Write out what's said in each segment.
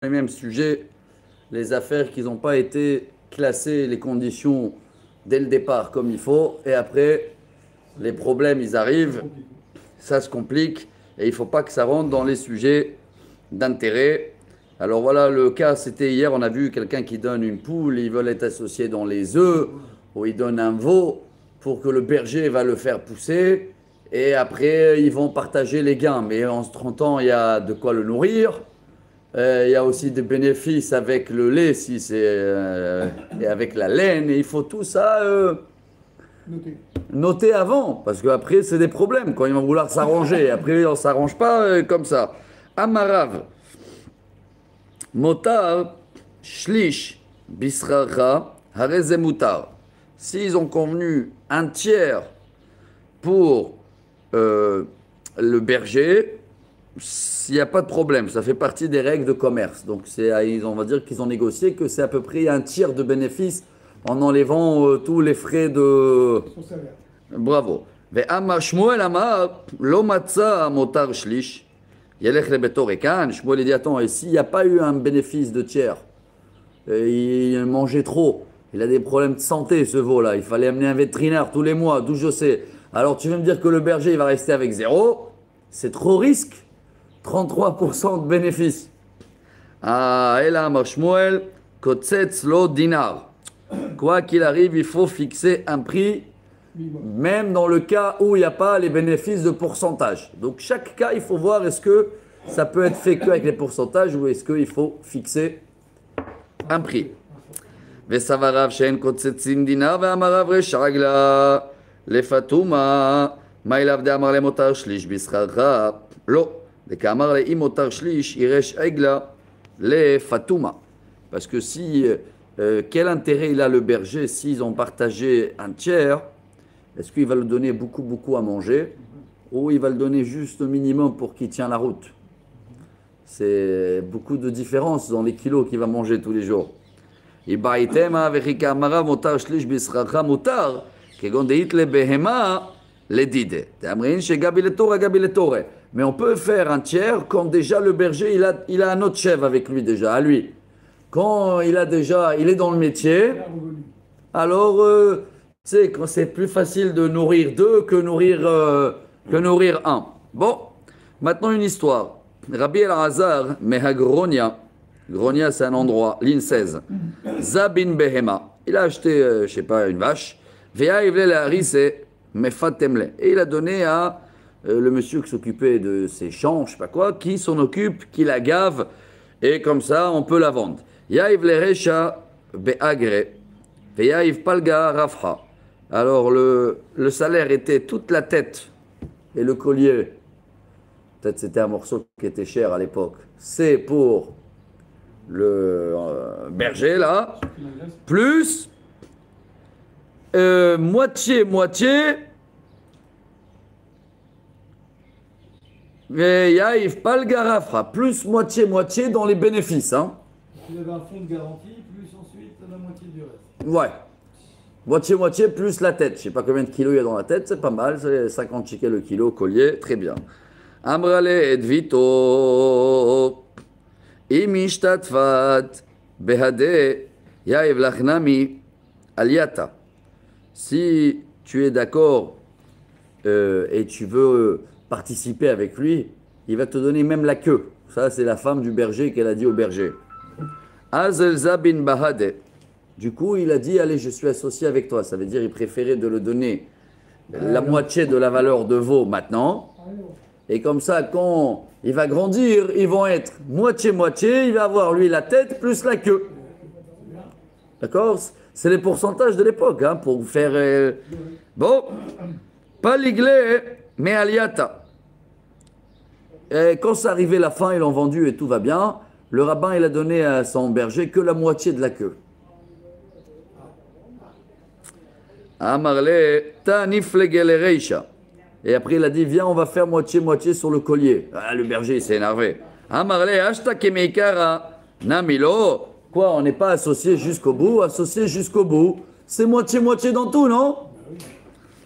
les mêmes sujets, les affaires qui n'ont pas été classées, les conditions dès le départ comme il faut, et après, les problèmes, ils arrivent, ça se complique, et il ne faut pas que ça rentre dans les sujets d'intérêt. Alors voilà, le cas, c'était hier, on a vu quelqu'un qui donne une poule, ils veulent être associés dans les œufs, ou il donne un veau pour que le berger va le faire pousser, et après, ils vont partager les gains. Mais en 30 ans, il y a de quoi le nourrir. Il y a aussi des bénéfices avec le lait, si c'est et avec la laine. Et il faut tout ça Notez. noter avant, parce qu'après, c'est des problèmes quand ils vont vouloir s'arranger. Après, on ne s'arrange pas comme ça. Amarav, motar, shlish, bisracha, harezemutar. S'ils ont convenu un tiers pour euh, le berger, il n'y a pas de problème, ça fait partie des règles de commerce. Donc on va dire qu'ils ont négocié que c'est à peu près un tiers de bénéfice en enlevant tous les frais de... Son salaire. Bravo. Shmuel amar lo matza motar shlish. Yelech lebetor ekan. Shmuel dit, attends, et s'il n'y a pas eu un bénéfice de tiers, il mangeait trop, il a des problèmes de santé ce veau-là, il fallait amener un vétérinaire tous les mois, d'où je sais. Alors tu veux me dire que le berger il va rester avec zéro? C'est trop risque. 33% de bénéfice. Ah, et là, Shmuel, Kotsetz lo dinar. Quoi qu'il arrive, il faut fixer un prix, Minimum. même dans le cas où il n'y a pas les bénéfices de pourcentage. Donc, chaque cas, il faut voir est-ce que ça peut être fait qu'avec les pourcentages ou est-ce qu'il faut fixer un prix. וסבריו שאין קוצצים דינר ואמריו רגלה לפתומה מה אליו דאמר למותר שליש בשכרך לא דקאמר לאם מותר שליש ירש עגלה לפתומה. Parce que si quel intérêt il a le berger s'ils ont partagé un tiers, est-ce qu'il va le donner beaucoup à manger ou il va le donner juste au minimum pour qu'il tienne la route? C'est beaucoup de différence dans les kilos qu'il va manger tous les jours. Ibaitema vechika amara motar shlish bisracha motar kegon deit lebehema ledide. T'amrin shegabi letore gabi letore. Mais on peut faire un tiers quand déjà le berger il a un autre chef avec lui déjà à lui. Quand il est dans le métier, Salaire revenu. alors tu sais quand c'est plus facile de nourrir deux que nourrir un. Bon, maintenant une histoire. Rabbi El-Hazar Mehagronia. Gronia, c'est un endroit, ligne 16. Zabin Behema. Il a acheté, je sais pas, une vache. Vea Ivle la rise, mefatemle. Et il a donné à le monsieur qui s'occupait de ses champs, je sais pas quoi, qui s'en occupe, qui la gave, et comme ça, on peut la vendre. Ya Ivle Recha Beagre. Vea Iv Palga Rafra. Alors, le salaire était toute la tête et le collier. Peut-être c'était un morceau qui était cher à l'époque. C'est pour le berger là, plus moitié, mais Yaïf Palgarafra, plus moitié dans les bénéfices. Hein. Il avait un fonds de garantie, plus ensuite la moitié du reste. Ouais. Moitié plus la tête. Je sais pas combien de kilos il y a dans la tête, c'est pas mal, c'est 50 shekels le kilo, collier, très bien. Amrale Edvito. Imishtatvat behade yaev lachnami aliata. Si tu es d'accord et tu veux participer avec lui, il va te donner même la queue. Ça, c'est la femme du berger qu'elle a dit au berger. Azelza bin bahade. Du coup, il a dit, allez, je suis associé avec toi. Ça veut dire il préférait de le donner la moitié de la valeur de veau maintenant. Et comme ça, quand il va grandir, ils vont être moitié. Il va avoir, lui, la tête plus la queue. D'accord? C'est les pourcentages de l'époque, hein, pour faire... Bon. Pas l'iglé, mais aliata. Et quand c'est arrivé la fin, ils l'ont vendu et tout va bien. Le rabbin, il a donné à son berger que la moitié de la queue. Amarle, tanif legelereisha. Et après, il a dit, viens, on va faire moitié sur le collier. Ah, le berger, il s'est énervé. Amarle, ashta kemeikara, namilo. Quoi, on n'est pas associé jusqu'au bout? Associé jusqu'au bout, c'est moitié dans tout, non?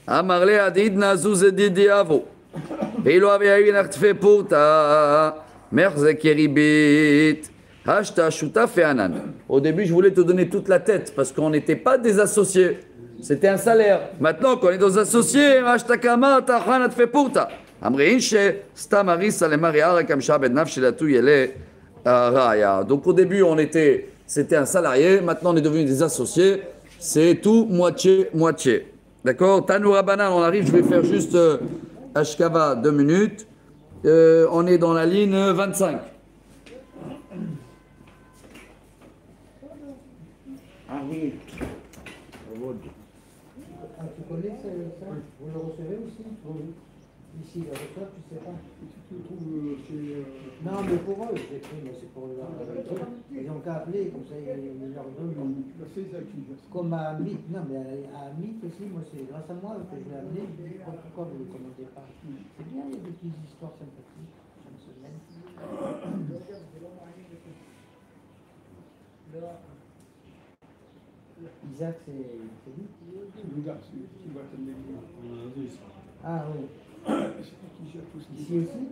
Amarle, adid nazuz edidi avo. Et il avait eu une artefact pour ta. Merze keribit. Hashta, Shutaf et Anan. Au début, je voulais te donner toute la tête parce qu'on n'était pas des associés. C'était un salaire. Maintenant qu'on est dans associés, Hashta Kama, Tahanat Fepurta. Amriinche, Stamari, Salemariara, Kamsha, Bednaf, Shilatou, Yele, Raya. Donc au début, c'était un salarié. Maintenant, on est devenus des associés. C'est tout moitié-moitié. D'accord? Tanoura Banan, on arrive. Je vais faire juste Ashkava 2 minutes. On est dans la ligne 25. Ah oui. Ah, tu connais ça? Vous le recevez aussi? Oui. Ici, le reçoit, tu sais pas. Tu le trouves chez. Non, mais pour eux, j'ai pris, mais c'est pour leur truc. Ils ont qu'à appeler, comme ça, ils leur donnent. La Cézaki. Comme à Amit, non, mais à Amit aussi, moi, c'est grâce à moi que je l'ai amené. Je me dis, pourquoi vous ne le commandez pas? C'est bien, il y a des petites histoires sympathiques. Ça me semaine. Isaac, c'est lui? C'est Bouddha, c'est Bouddha. Ah oui. C'est qui gère tout ce qui. Ici aussi?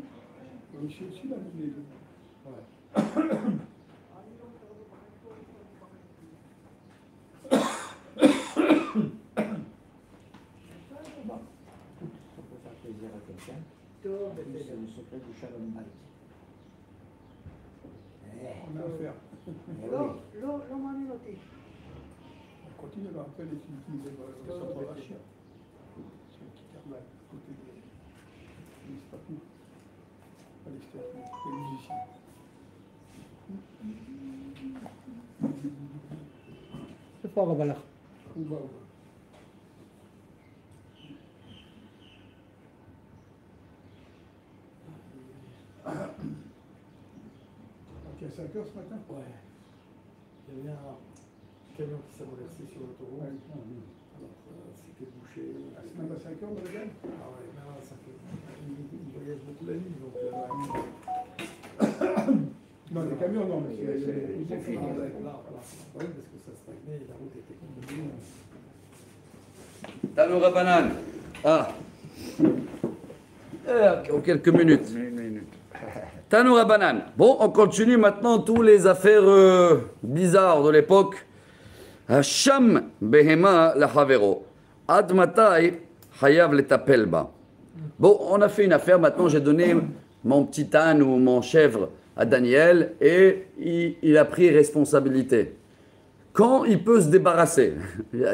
Ici aussi, là, les deux. Ça peut faire plaisir à quelqu'un. C'est le secret du Shalom Bait. On a affaire. On continue à rappeler les filles qui sont centre d'achat. C'est un petit carnac à côté des statues. À l'extérieur, les musiciens. C'est pas grave, Ouba. Tu es à 5 heures ce matin? Ouais. Il y avait un camion qui s'est renversé sur l'autoroute. Ouais. Alors, c'était bouché. Ce matin à 5 heures, le gars? Ah ouais, non, ça fait. Il voyage beaucoup la nuit, donc. Non, les camions, non, mais C'est fini. Là, oui, parce que ça stagnait et la route était compliquée. Tanoura Banan. Ah. En quelques minutes. Tanoura Banan. Bon, on continue maintenant tous les affaires bizarres de l'époque. Hasham Behema la Havero. Ad matai Hayav letapel ba. Bon, on a fait une affaire. Maintenant, j'ai donné mon petit âne ou mon chèvre à Daniel et il a pris responsabilité. Quand il peut se débarrasser,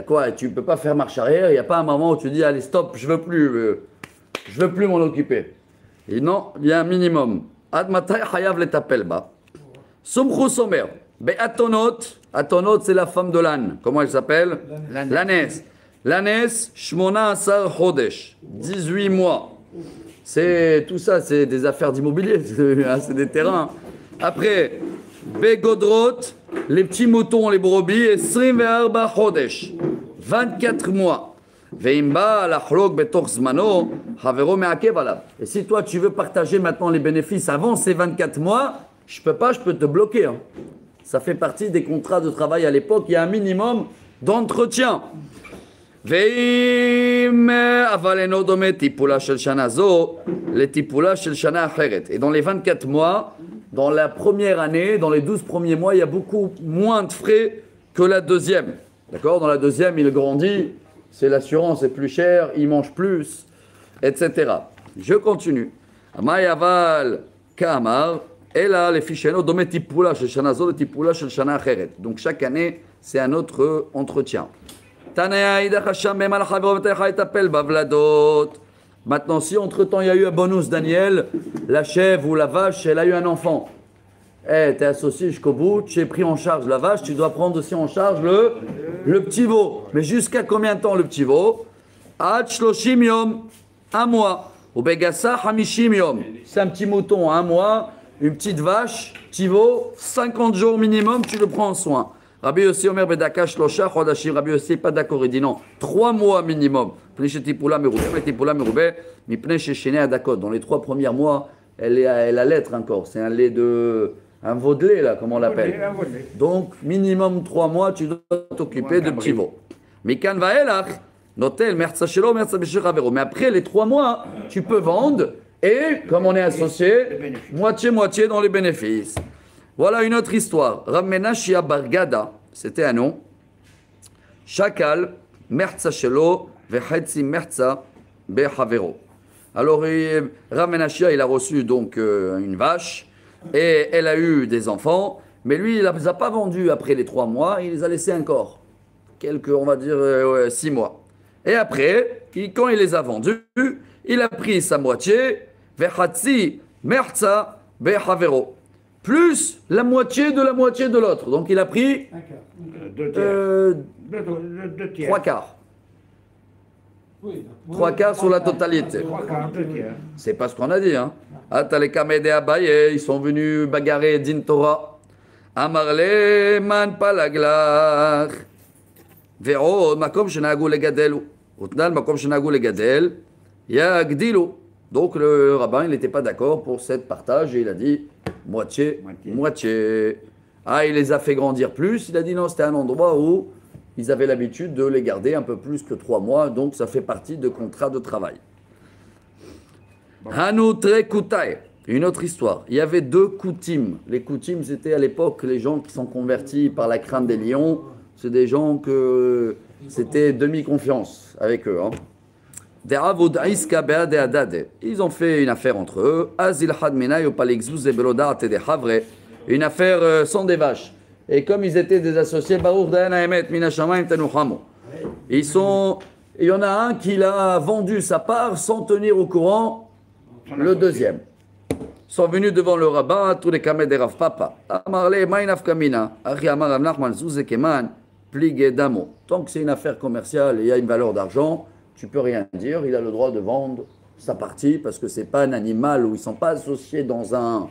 quoi, tu ne peux pas faire marche arrière, il n'y a pas un moment où tu dis allez stop, je veux plus m'en occuper. Et non, il y a un minimum. Ad matai hayav letapel ba. Sumchu somer. Be atonot, atonot c'est la femme de l'âne. Comment elle s'appelle? L'ânesse. L'ânesse, shmona asar chodesh, 18 mois. C'est tout ça, c'est des affaires d'immobilier, c'est des terrains. Après, Begodrot, les petits moutons, les brebis, et Srimve'arba Chodesh, 24 mois. Veimba lachlok betor zmano, havero me'akev alav. Et si toi tu veux partager maintenant les bénéfices avant ces 24 mois, je peux te bloquer. Hein. Ça fait partie des contrats de travail à l'époque, il y a un minimum d'entretien. Et dans les 24 mois, dans la première année, dans les 12 premiers mois, il y a beaucoup moins de frais que la deuxième. D'accord? Dans la deuxième, il grandit, c'est l'assurance est plus chère, il mange plus, etc. Je continue. Amayaval Kamar, et là, les fichiers, donc chaque année, c'est un autre entretien. Maintenant, si entre-temps il y a eu un bonus, Daniel, la chèvre ou la vache, elle a eu un enfant. Eh, t'es associé jusqu'au bout, tu es pris en charge la vache, tu dois prendre aussi en charge le petit veau. Mais jusqu'à combien de temps le petit veau? Ad shloshim yom, un mois. Ou begasa hamishim yom, c'est un petit mouton, un mois. Une petite vache, petit veau, 50 jours minimum, tu le prends en soin. Rabbi Yossi Omer Bedaka Shlosha Chodashim. Rabbi Yossi pas d'accord, il dit non. 3 mois minimum. Dans les 3 premiers mois, elle allaitre encore. C'est un lait un veau de lait, là, comme on l'appelle. Donc, minimum 3 mois, tu dois t'occuper de petits veaux. Mikan Vaelach, Notel, Mertsa Shelo, Mertsa Bishir Avero. Mais après les 3 mois, tu peux vendre et, comme on est associé, moitié-moitié dans les bénéfices. Voilà une autre histoire. Rav Menashia bar Gada, c'était un nom. Shakal, mertza shelo, vechetzi mertza, behavero. Alors, Rav Menashia, il a reçu donc une vache et elle a eu des enfants, mais lui, il ne les a pas vendus après les 3 mois, il les a laissés encore. Quelques, on va dire, 6 mois. Et après, quand il les a vendus, il a pris sa moitié, vechatzi mertza, behavero. Plus la moitié de l'autre. Donc il a pris Deux tiers. Deux tiers. 3 quarts. Oui, 3 quarts sur la totalité. 3 quarts, 2 tiers. C'est pas ce qu'on a dit. Hein. Atalekame de Abaye, ils sont venus bagarrer Din Torah. Amarle man palaglar. Vero makom shenagu legadelu. Utnal makom shenagu legadel. Yagdilu. Donc le rabbin, il n'était pas d'accord pour cette partage et il a dit moitié. Ah, il les a fait grandir plus. Il a dit non, c'était un endroit où ils avaient l'habitude de les garder un peu plus que 3 mois, donc ça fait partie de contrats de travail. Hanoutre Koutaï, une autre histoire. Il y avait 2 koutim. Les koutim, c'était à l'époque les gens qui sont convertis par la crainte des lions. C'est des gens que c'était demi-confiance avec eux. Hein. Ils ont fait une affaire entre eux. Une affaire sans des vaches. Et comme ils étaient des associés, il y en a un qui l'a vendu sa part sans tenir au courant le deuxième. Ils sont venus devant le rabbin, tous les kameh de Rav Papa. Tant que c'est une affaire commerciale et il y a une valeur d'argent, tu peux rien dire, il a le droit de vendre sa partie parce que c'est pas un animal où ils ne sont pas associés dans un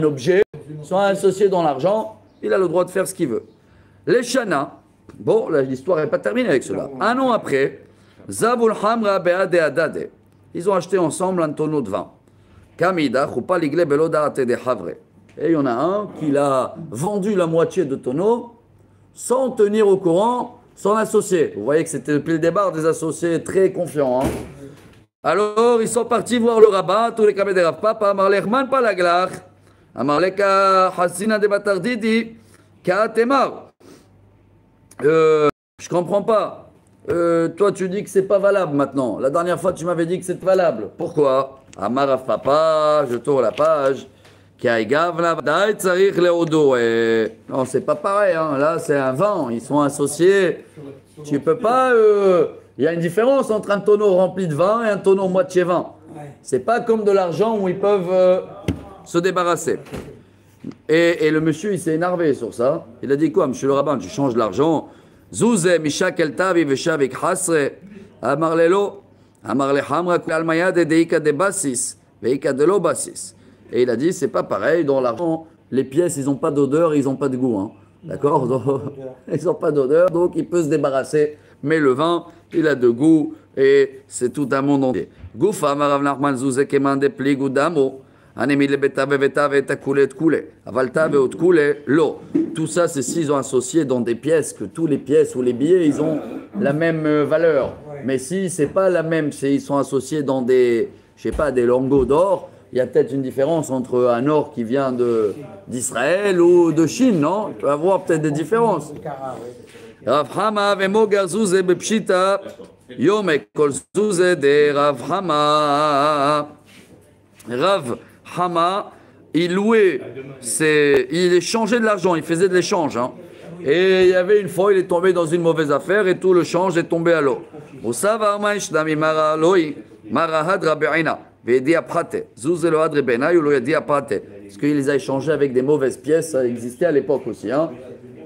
objet, ils sont associés dans l'argent, il a le droit de faire ce qu'il veut. Les Shana, bon, l'histoire n'est pas terminée avec cela. Un an après, Zabul Hamra Beade Adade, ils ont acheté ensemble un tonneau de vin. Kamida, Choupa Ligle Belodate de Havre. Et il y en a un qui l'a vendu la moitié de tonneau sans tenir au courant son associé. Vous voyez que c'était depuis le départ des associés très confiants. Hein. Alors, ils sont partis voir le rabbin, tous les kameh de Rav Papa, Amarlechman Palaglach, Amarleka Hassina de Batardidi, Kaatemar. Je comprends pas. Toi, tu dis que c'est pas valable maintenant. La dernière fois, tu m'avais dit que c'est valable. Pourquoi? Amar Rav Papa, je tourne la page. Non, c'est pas pareil. Hein. Là, c'est un vin. Ils sont associés. Tu peux pas. Il y a une différence entre un tonneau rempli de vin et un tonneau moitié vin. C'est pas comme de l'argent où ils peuvent se débarrasser. Et le monsieur, il s'est énervé sur ça. Il a dit quoi, monsieur le rabbin, tu changes l'argent. Zouze, Misha Keltavi, Veshavik Hasre, Amarlelo, Amarle Hamra, Almayad, Deika de Bassis, Veika de Lobassis. Et il a dit, c'est pas pareil, dans l'argent, les pièces, ils n'ont pas d'odeur, ils n'ont pas de goût. Hein. D'accord? Ils n'ont pas d'odeur, donc il peut se débarrasser. Mais le vin, il a de goût et c'est tout un monde entier. Goufa, Marav Nachman Zouze, Kemande, Pligou, Damo, Anemile Betave, Vetave, et Takule, Tkule, Avaltave, Otkule, Lo. Tout ça, c'est s'ils ont associé dans des pièces, que tous les pièces ou les billets, ils ont la même valeur. Mais si c'est pas la même, ils sont associés dans des, je sais pas, des lingots d'or, il y a peut-être une différence entre un or qui vient d'Israël ou de Chine, non? Il peut y avoir peut-être des différences. Rav Hama vemogar zouze bepshita yomek kol zouze de Rav Hama. Rav Hama, il louait, il échangeait de l'argent, il faisait de l'échange. Hein. Et il y avait une fois, il est tombé dans une mauvaise affaire et tout le change est tombé à l'eau. Parce qu'il les a échangés avec des mauvaises pièces, ça existait à l'époque aussi. Hein.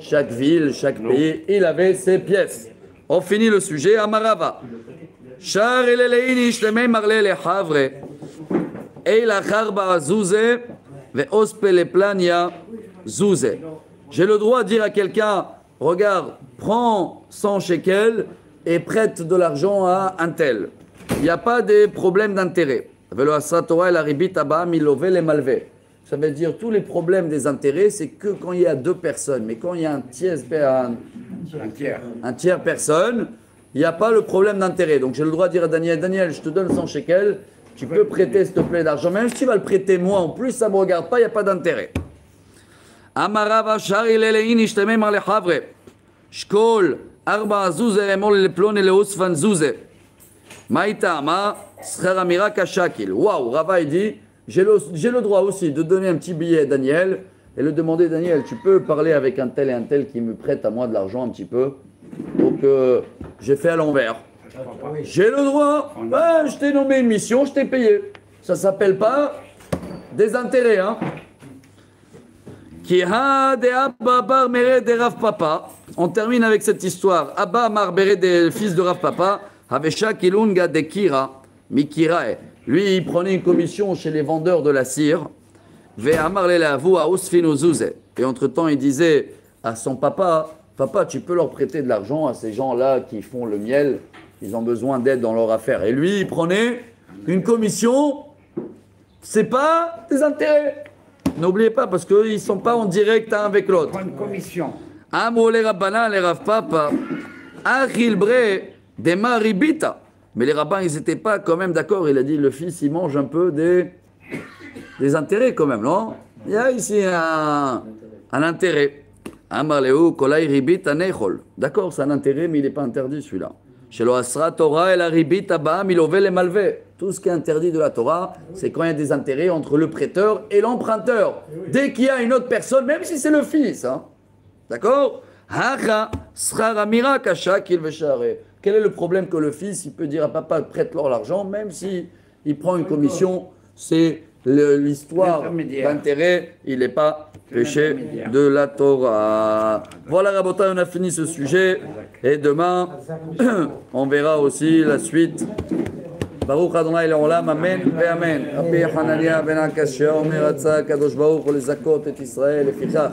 Chaque ville, chaque pays, il avait ses pièces. On finit le sujet à Marava. J'ai le droit de dire à quelqu'un, regarde, prends 100 shekels et prête de l'argent à un tel. Il n'y a pas de problème d'intérêt. Ça veut dire tous les problèmes des intérêts, c'est que quand il y a 2 personnes. Mais quand il y a un tiers personne, il n'y a pas le problème d'intérêt. Donc j'ai le droit de dire à Daniel, Daniel, je te donne 100 shekels, tu peux prêter s'il te plaît d'argent. Même si tu vas le prêter moi en plus, ça ne me regarde pas, il n'y a pas d'intérêt. Amarava shari lelein ishtemem ale chavre. Shkol arba zuze emol le plon et le osfan zuze. Maïta ama schar amira kashakil. Waouh, Rava il dit, j'ai le droit aussi de donner un petit billet à Daniel et le demander, Daniel, tu peux parler avec un tel et un tel qui me prête à moi de l'argent un petit peu. Donc j'ai fait à l'envers. J'ai le droit. Ouais, je t'ai nommé une mission, je t'ai payé. Ça s'appelle pas des intérêts, hein. On termine avec cette histoire. Abba Marbere, des fils de Rav Papa, Havesha Kilunga de Kira, Mikirae. Lui, il prenait une commission chez les vendeurs de la cire. Et entre-temps, il disait à son papa, papa, tu peux leur prêter de l'argent à ces gens-là qui font le miel, ils ont besoin d'aide dans leur affaire. Et lui, il prenait une commission, c'est pas des intérêts. N'oubliez pas, parce qu'ils ne sont pas en direct un avec l'autre. Prends une commission. Amo les rabbana, les rav papa, achilbre des maribita. Mais les rabbins, ils n'étaient pas quand même d'accord. Il a dit, le fils, il mange un peu des intérêts quand même, non? Il y a ici un intérêt. Amarleu kolai ribita nechol. D'accord, c'est un intérêt, mais il n'est pas interdit celui-là. Chez le Asra Torah et la ribita ba'am ilové les malvé. Tout ce qui est interdit de la Torah, c'est quand il y a des intérêts entre le prêteur et l'emprunteur. Dès qu'il y a une autre personne, même si c'est le fils, hein. D'accord? Quel est le problème que le fils, il peut dire à papa, prête-leur l'argent, même si il prend une commission, c'est l'histoire d'intérêt, il n'est pas péché de la Torah. Voilà, Rabotai, on a fini ce sujet. Et demain, on verra aussi la suite. Baruch Adonai Leolam, Amen ve Amen. Rabbi Hanania ben Akashia, Omer Ratzah, Kadosh Baruch, les Zakot et Israël, et Fichach.